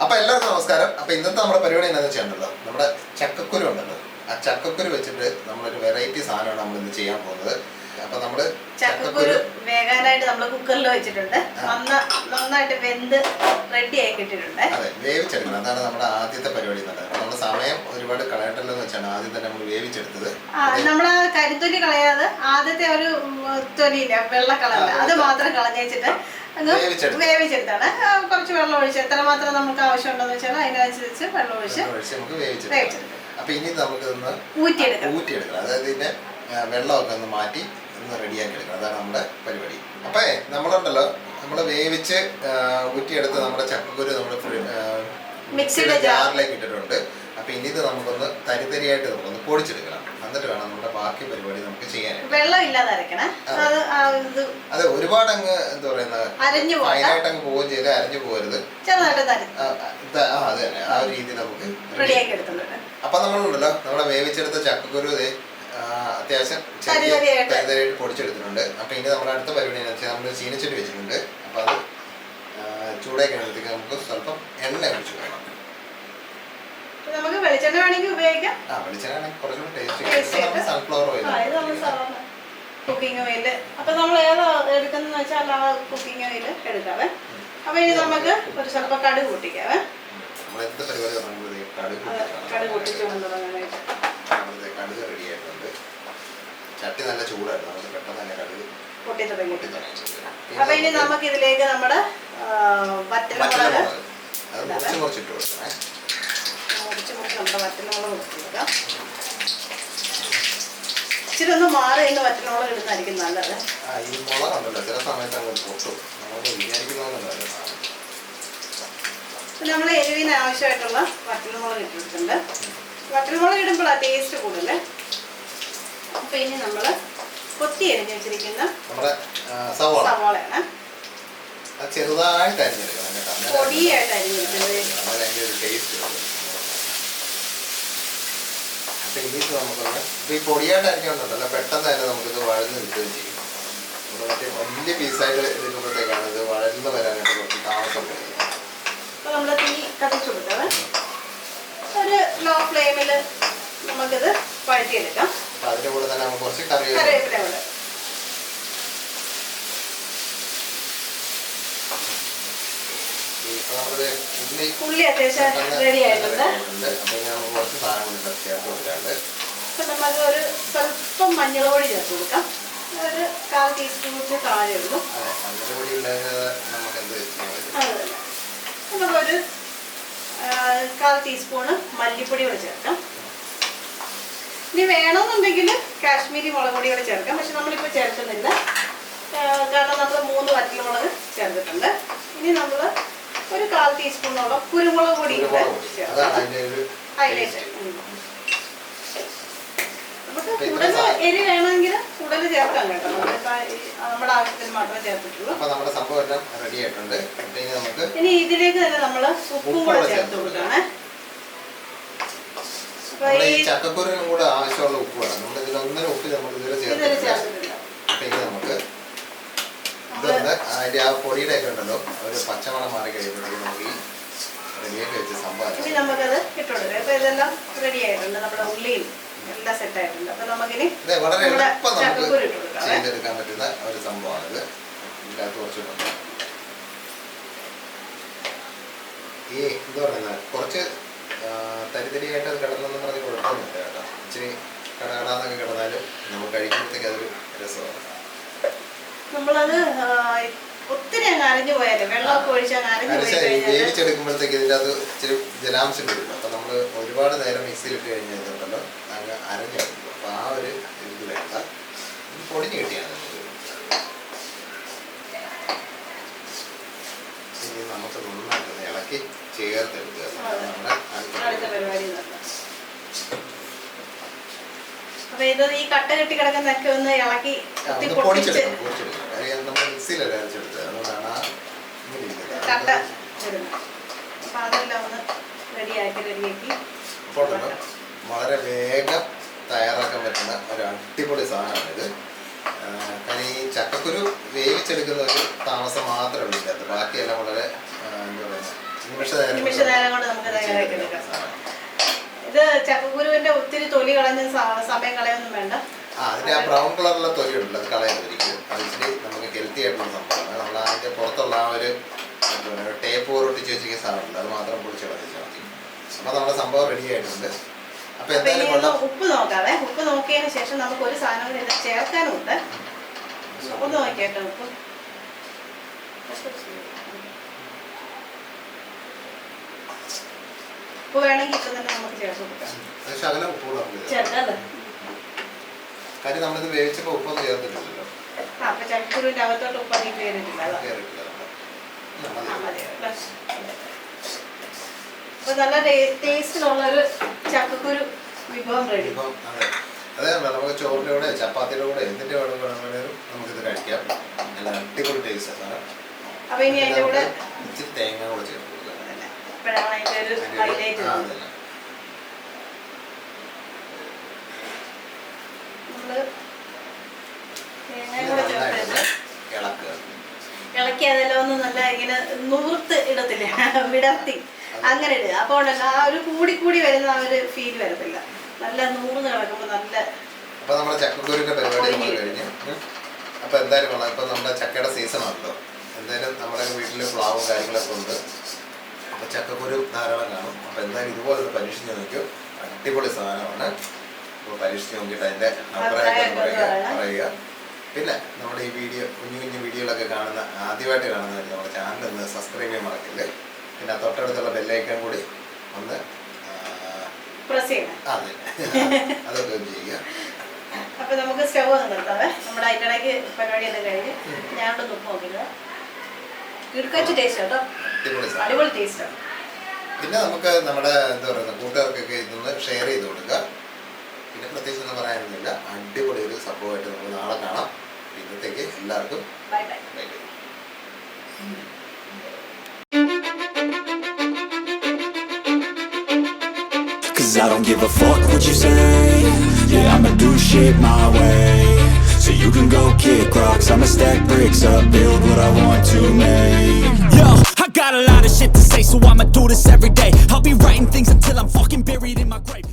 അപ്പോൾ എല്ലാവർക്കും നമസ്കാരം. അപ്പോൾ ഇന്നത്തെ നമ്മുടെ പരിപാടി എന്താണെന്ന് വെച്ചിട്ടുണ്ടല്ലോ, നമ്മുടെ ചക്കക്കുരു ഉണ്ടല്ലോ, ആ ചക്കക്കുരു വെച്ചിട്ട് നമ്മളൊരു വെറൈറ്റി സാധനമാണ് നമ്മൾ ഇന്ന് ചെയ്യാൻ പോകുന്നത്. അപ്പോൾ നമ്മൾ ചക്കക്കുരു വേകാനായിട്ട് നമ്മൾ കുക്കറിൽ വെച്ചിട്ടുണ്ട്. നന്നായിട്ട് വെന്ത് റെഡി ആയി കിട്ടിയിട്ടുണ്ട്. അതെ, വേവിച്ചെടുക്കണം. അതാണ് നമ്മുടെ ആദ്യത്തെ പരിപാടി. നമ്മുടെ സമയം ഒരുപാട് കളയട്ടല്ലോ എന്ന് വെച്ചാണ് ആദ്യം തന്നെ നമ്മൾ വേവിച്ചെടുത്തത്. നമ്മള് കരിത്തൊലി കളയാതെ ആദ്യത്തെ ഒരു തൊലിയില്ല, വെള്ള കളർ, അത് മാത്രം കളഞ്ഞേച്ചിട്ട് വേവിച്ചെടുത്താണ്. കുറച്ച് വെള്ളം ഒഴിച്ച് എത്രമാത്രം നമുക്ക് ആവശ്യമുണ്ടെന്ന് വെച്ചാൽ അതിനനുസരിച്ച് വെള്ളം ഒഴിച്ച് നമുക്ക് വേവിച്ചെടുക്കാം. അപ്പൊ ഇനി നമുക്ക് ഇതൊന്ന് ഊറ്റിയെടുക്കണം. അതായത് ഇതിന്റെ വെള്ളമൊക്കെ ഒന്ന് മാറ്റി ഒന്ന് റെഡിയാക്കി എടുക്കണം. അതാണ് നമ്മുടെ പരിപാടി. അപ്പേ നമ്മളുണ്ടല്ലോ, നമ്മൾ വേവിച്ച് ഊറ്റിയെടുത്ത് നമ്മുടെ ചക്കക്കുരു നമ്മൾ മിക്സിയുടെ ജാറിലേക്ക് ഇട്ടിട്ടുണ്ട്. അപ്പൊ ഇനി ഇത് നമുക്കൊന്ന് തരിതരിയായിട്ട് നമുക്കൊന്ന് പൊടിച്ചെടുക്കണം. എന്നിട്ട് വേണം നമ്മുടെ ബാക്കി പരിപാടി നമുക്ക് ചെയ്യാനായിട്ട്. വെള്ളം ഇല്ലാതെ അരക്കണം. അതെ, ഒരുപാട് അങ്ങ് എന്താ പറയുന്നത് ഫൈനായിട്ട് അങ്ങ് പോവുകയും ചെയ്ത് അരഞ്ഞു പോകരുത്. ചെറുതായിട്ട് അത് തന്നെ ആ ഒരു രീതിയിൽ നമുക്ക് റെഡിയാക്കി എടുത്തിട്ടുണ്ട്. അപ്പൊ നമ്മളുണ്ടല്ലോ, നമ്മളെ വേവിച്ചെടുത്ത ചക്കക്കുരു അത്യാവശ്യം തരിതരിയായിട്ട് പൊടിച്ചെടുത്തിട്ടുണ്ട്. അപ്പൊ ഇനി നമ്മുടെ അടുത്ത പരിപാടി എന്ന് വെച്ചാൽ നമ്മൾ ചീനച്ചട്ടി വെച്ചിട്ടുണ്ട്. അപ്പൊ അത് ചൂടാക്കി എടുത്തേക്ക് നമുക്ക് സ്വല്പം എണ്ണ ഒഴിച്ചു വേണം. നമുക്ക് വെളിച്ചെണ്ണ വേണമെങ്കിൽ ഉപയോഗിക്കാം. വെളിച്ചെണ്ണ കുറച്ചുകൂടി taste. Sunflower oil, cooking oil. അപ്പൊ നമ്മൾ ഏതാ എടുക്കുന്ന വെച്ചാൽ ആ കുക്കിംഗ് ഓയിൽ എടുക്കാവേ. അപ്പൊ ഇനി നമുക്ക് ഒരു സ്വല്പം കടുക് പൊട്ടിക്കാവേ. കടുക് പൊട്ടിച്ചു കൊണ്ടുപോകാനായിട്ട് കടുക് റെഡി ആയിട്ടുണ്ട്. ചട്ടി നല്ല ചൂടായിരുന്നു, നമുക്ക് പെട്ടെന്ന് തന്നെ കടുക് പൊട്ടി തുടങ്ങി. അപ്പൊ ഇനി നമുക്ക് ഇതിലേക്ക് നമ്മുടെ വറ്റൽമുളക് കുറച്ചിട്ട് കൊടുക്കണേ. നമ്മുടെ വറ്റൽമുളക് കൊടുക്കുക. ഇച്ചിരി ഒന്ന് മാറി ഇന്ന് വറ്റൽമുളക് ഇടുന്നതായിരിക്കും നല്ലത്. ഈ മുളകുണ്ടല്ലോ ചില സമയത്ത് അങ്ങ് പൊട്ടും, നമ്മൾ വിചാരിക്കുന്നതല്ല. നമ്മൾ എരിവിന് ആവശ്യമായിട്ടുള്ള വറ്റൽമുളക് ഇട്ടിട്ടുണ്ട്. വറ്റൽമുളക് ഇടുമ്പോഴാണ് ടേസ്റ്റ് കൂടുതൽ. അപ്പൊ ഇനി നമ്മൾ കൊത്തി അരിഞ്ഞ് വെച്ചിരിക്കുന്ന സവാളയാണ് ചെറുതായിട്ട് അരിഞ്ഞെടുക്കണം, പൊടിയായിട്ട് അരിഞ്ഞെടുക്കുന്നത്. അപ്പൊ ഇനിയിപ്പോൾ നമുക്കൊന്ന് ഈ പൊടിയായിട്ട് അരിഞ്ഞുകൊണ്ടുണ്ടല്ലോ പെട്ടെന്ന് തന്നെ നമുക്കിത് വഴന്ന് കിട്ടുകയും ചെയ്യും. മറ്റേ വലിയ പീസായിട്ട് എടുക്കുമ്പോഴത്തേക്കാണ് ഇത് വഴന്ന് വരാനായിട്ട് കുറച്ച് താമസം വരുന്നത്. അപ്പൊ നമ്മൾ തീ കത്തിച്ചു കൊടുക്കാം. ഒരു ലോ ഫ്ലെയിമിൽ നമുക്കിത് വഴറ്റിയെടുക്കാം. അതിന്റെ കൂടെ തന്നെ നമുക്ക് കുറച്ച് കറിവേപ്പില കൂടെ. ഉള്ളി അത്യാവശ്യം റെഡി ആയിട്ടുണ്ട്. കുറച്ച് സാധനം കൂടി ചേർത്ത് കൊടുക്കാണ്ട് അപ്പൊ നമുക്ക് ഒരു സ്വല്പം മഞ്ഞൾ പൊടി ചേർത്ത് കൊടുക്കാം. ഒരു 1/4 ടീസ്പൂൺ താഴെ ഉള്ളൂ. നമുക്കൊരു 1/4 ടീസ്പൂണ് മല്ലിപ്പൊടി കൂടെ ചേർക്കാം. ഇനി വേണമെന്നുണ്ടെങ്കിൽ കാശ്മീരി മുളക് പൊടി കൂടെ ചേർക്കാം. പക്ഷെ നമ്മളിപ്പോൾ ചേർക്കുന്നില്ല, കാരണം നമ്മൾ 3 വറ്റൽമുളക് ചേർത്തിട്ടുണ്ട്. ഇനി നമ്മൾ ഒരു 1/4 ടീസ്പൂണോളം കുരുമുളക് പൊടി കൂടെ ചേർക്കാം. ഹൈലൈറ്റ്. നമുക്ക് കൂടുതൽ എരി വേണമെങ്കിൽ കൂടുതൽ ചേർക്കാം കേട്ടോ. നമ്മുടെ ആവശ്യത്തിന് മാത്രമേ ചേർത്തിട്ടുള്ളൂ. ഇനി ഇതിലേക്ക് തന്നെ നമ്മൾ ഉപ്പും കൂടെ ചേർത്ത് കൊടുക്കുകയാണ്. ചക്കക്കുരുവിനും കൂടെ ആവശ്യമുള്ള ഉപ്പ് വേണം. നമ്മൾ ഇതിലൊന്നിനും ഉപ്പ് നമ്മൾ ഇതിൽ ചേർത്തിട്ടില്ല. നമുക്ക് ഇതൊന്ന് അതിന്റെ ആ പൊടിയുടെ ഒക്കെ ഉണ്ടല്ലോ ഒരു പച്ചമണം മാറി കഴിയുമ്പോഴേക്കും നമുക്ക് ഈ റെഡിയാക്കി വെച്ച സംഭവം ഇനി നമുക്കത് ഇട്ടുകൊടുക്കാം. അപ്പൊ ഇതെല്ലാം റെഡി ആയിട്ടുണ്ട്, നമ്മുടെ ഉള്ളിയും എല്ലാം സെറ്റ് ആയിട്ടുണ്ട്. അപ്പൊ നമുക്കിനി വളരെ എളുപ്പം നമുക്ക് ചെയ്തെടുക്കാൻ പറ്റുന്ന ഒരു സംഭവമാണിത്. ഇതിനകത്ത് കുറച്ചിട്ടുണ്ട് ഈ എന്താ പറയുന്നത്, കുറച്ച് തരിതരിയായിട്ട് അത് കിടന്നെന്ന് പറഞ്ഞ് കുഴപ്പമൊന്നുമില്ല കേട്ടോ. ഇച്ചിരി കടകടാന്നൊക്കെ കിടന്നാലും നമുക്ക് കഴിക്കുമ്പോഴത്തേക്ക് അതൊരു രസമാണ്. നമ്മളത് ഒത്തിരി അങ്ങ് അരഞ്ഞു പോയാലേ വെള്ളമൊക്കെ ഒഴിച്ചാൽ വേവിച്ചെടുക്കുമ്പോഴത്തേക്ക് ഇതിൻ്റെ അത് ഇച്ചിരി ജലാംശം വരും. അപ്പം നമ്മൾ ഒരുപാട് നേരം മിക്സിയിലിട്ട് കഴിഞ്ഞിട്ടുണ്ടല്ലോ അങ്ങ് അരഞ്ഞെടുക്കും. അപ്പം ആ ഒരു ഇത് വേണ്ട, പൊടിഞ്ഞ് കിട്ടിയാണ്. ഇനി നമുക്ക് നന്നായിട്ട് ഇളക്കി ചേർത്തെടുക്കുക. നമ്മുടെ അടുത്ത പരിപാടി. അപ്പൊ ഇത് ഈ കട്ട കെട്ടി കിടക്കുന്നൊക്കെ ഒന്ന് ഇളക്കി പൊടിച്ചെടുക്കണം. നമ്മൾ മിക്സിയിലല്ല അരച്ചെടുത്തത്, അതുകൊണ്ടാണ് കട്ട വരുന്നത്. അപ്പൊ അതെല്ലാം ഒന്ന് റെഡിയാക്കി അപ്പോൾ വളരെ വേഗം തയ്യാറാക്കാൻ പറ്റുന്ന ഒരു അടിപൊളി സാധനമാണിത്. കാരണം ഈ ചക്കക്കുരു വേവിച്ചെടുക്കുന്ന ഒരു താമസം മാത്രമേ ഉള്ളൂ ഇതിനകത്ത്. ബാക്കിയെല്ലാം വളരെ എന്താ പറയുക നിമിഷ നേരം കൊണ്ട് നമുക്ക് തയ്യാറാക്കി എടുക്കാം. ഇത് ചക്കക്കുരുവിന്റെ ഒത്തിരി തൊലി കളഞ്ഞ സമയം കളയൊന്നും വേണ്ട. അതിന്റെ ആ ബ്രൗൺ കളറുള്ള തൊലി ഉണ്ടല്ലോ, അത് കളയാതിരിക്കും. അത് ഇച്ചിരി നമുക്ക് ഹെൽത്തി ആയിട്ടുള്ള സംഭവമാണ്. നമ്മൾ അതിന്റെ പുറത്തുള്ള ആ ഒരു ടേപ്പ് ഒട്ടിച്ച് വെച്ചിരിക്കുന്ന സാധനമുണ്ട്, അത് മാത്രം പൊളിച്ച് കളഞ്ഞാൽ മതി. അപ്പൊ നമ്മുടെ സംഭവം റെഡി ആയിട്ടുണ്ട്. അപ്പൊ എന്തായാലും ഉപ്പ് നോക്കാതെ, ഉപ്പ് നോക്കിയതിന് ശേഷം നമുക്ക് ഒരു സാധനം കൂടി ചേർക്കാനുണ്ട്. ഒന്ന് നോക്കിയേട്ടോ ഉപ്പ്. ഉപ്പ് വേണമെങ്കിൽ ഇപ്പം തന്നെ നമുക്ക് ചേർത്ത് കൊടുക്കാം. ശകലം ഉപ്പ് ചേർക്കാതെ കാര്യം നമ്മളിത് വേവിച്ചപ്പോൾ ഉപ്പൊന്നും ചേർത്തിട്ടില്ലല്ലോ. അപ്പൊ ചക്കക്കുരുവിന്റെ അകത്തോട്ട് ഉപ്പ് അധികം കയറിയിട്ടില്ല. അപ്പൊ നല്ല ടേസ്റ്റിലുള്ള ഒരു ചക്കക്കുരു വിഭവം റെഡി. അതെ, നമുക്ക് ചോറിന്റെ കൂടെ ചപ്പാത്തിയുടെ കൂടെ എന്തിന്റെ വേണമെങ്കിലും നമുക്കിത് കഴിക്കാം. നല്ല അടിപൊളി ടേസ്റ്റ് ആണ്. അപ്പൊ ഇനി അതിന്റെ കൂടെ ഇച്ചിരി തേങ്ങ കൂടെ ചേർത്ത് കൊടുക്കാം. ഇപ്പോഴാണ് അതിന്റെ ഒരു ഹൈലൈറ്റ്. ഇളക്കി അതെല്ലാം ഒന്ന് നല്ല ഇങ്ങനെ നൂർത്ത് ഇടത്തില്ല, വിടർത്തി അങ്ങനെ ഇടുക. അപ്പൊ ഉണ്ടല്ലോ ആ ഒരു കൂടി വരുന്ന ആ ഒരു ഫീൽ വരത്തില്ല. നല്ല നൂർന്ന് കിടക്കുമ്പോ നല്ല. അപ്പൊ നമ്മുടെ ചക്കക്കുരുവിന്റെ പരിപാടി കഴിഞ്ഞു. അപ്പൊ എന്തായാലും കൊള്ളാം. ഇപ്പൊ നമ്മുടെ ചക്കയുടെ സീസൺ ആണല്ലോ. എന്തായാലും നമ്മുടെ വീട്ടില് പ്ലാവും കാര്യങ്ങളൊക്കെ ഉണ്ട്. അപ്പൊ ചക്കക്കുരു ധാരാളം കാണും. അപ്പൊ എന്തായാലും ഇതുപോലെ പരീക്ഷിച്ച് നോക്കിയോ, അടിപൊളി സാധനമാണ്. അപ്പോൾ പരീക്ഷിച്ച് നോക്കിയിട്ട് അതിന്റെ അഭിപ്രായം പറയുക. പിന്നെ നമ്മുടെ ഈ വീഡിയോ കുഞ്ഞു വീഡിയോകളൊക്കെ കാണുന്ന ആദ്യമായിട്ട് കാണുന്നവർ നമ്മുടെ ചാനൽ ഒന്ന് സബ്സ്ക്രൈബ് ചെയ്യാൻ മറക്കില്ലേ. പിന്നെ തൊട്ടടുത്തുള്ള ബെല്ലൈക്കൺ കൂടി ഒന്ന് അതെ അതൊക്കെ ചെയ്യുക. അപ്പൊ നമുക്ക് സ്റ്റവ് ഒന്ന് നിർത്താവേ. നമ്മുടെ അതിനിടയ്ക്ക് പരിപാടിയെല്ലാം കഴിഞ്ഞ് ഞാനോട് തുപ്പ് നോക്കില്ല. ഇടുക്കച്ച് ടേസ്റ്റ് കേട്ടോ, അടിപൊളി ടേസ്റ്റാണ്. പിന്നെ നമുക്ക് നമ്മുടെ എന്താ പറയുക കൂട്ടുകാർക്കൊക്കെ ഇതൊന്ന് ഷെയർ ചെയ്ത് കൊടുക്കുക. പിന്നെ പ്രത്യേകിച്ച് ഒന്നും പറയാനൊന്നുമില്ല. അടിപൊളി ഒരു സംഭവമായിട്ട് നമുക്ക് നാളെ കാണാം. ഇന്നത്തേക്ക് എല്ലാവർക്കും bye bye. Cause I don't give a fuck what you say. Yeah, I'ma do shit my way. So you can go kick rocks, I'ma stack bricks up, build what I want to make. Yo, I got a lot of shit to say, so I'ma do this every day. I'll be writing things until I'm fucking buried in my grave.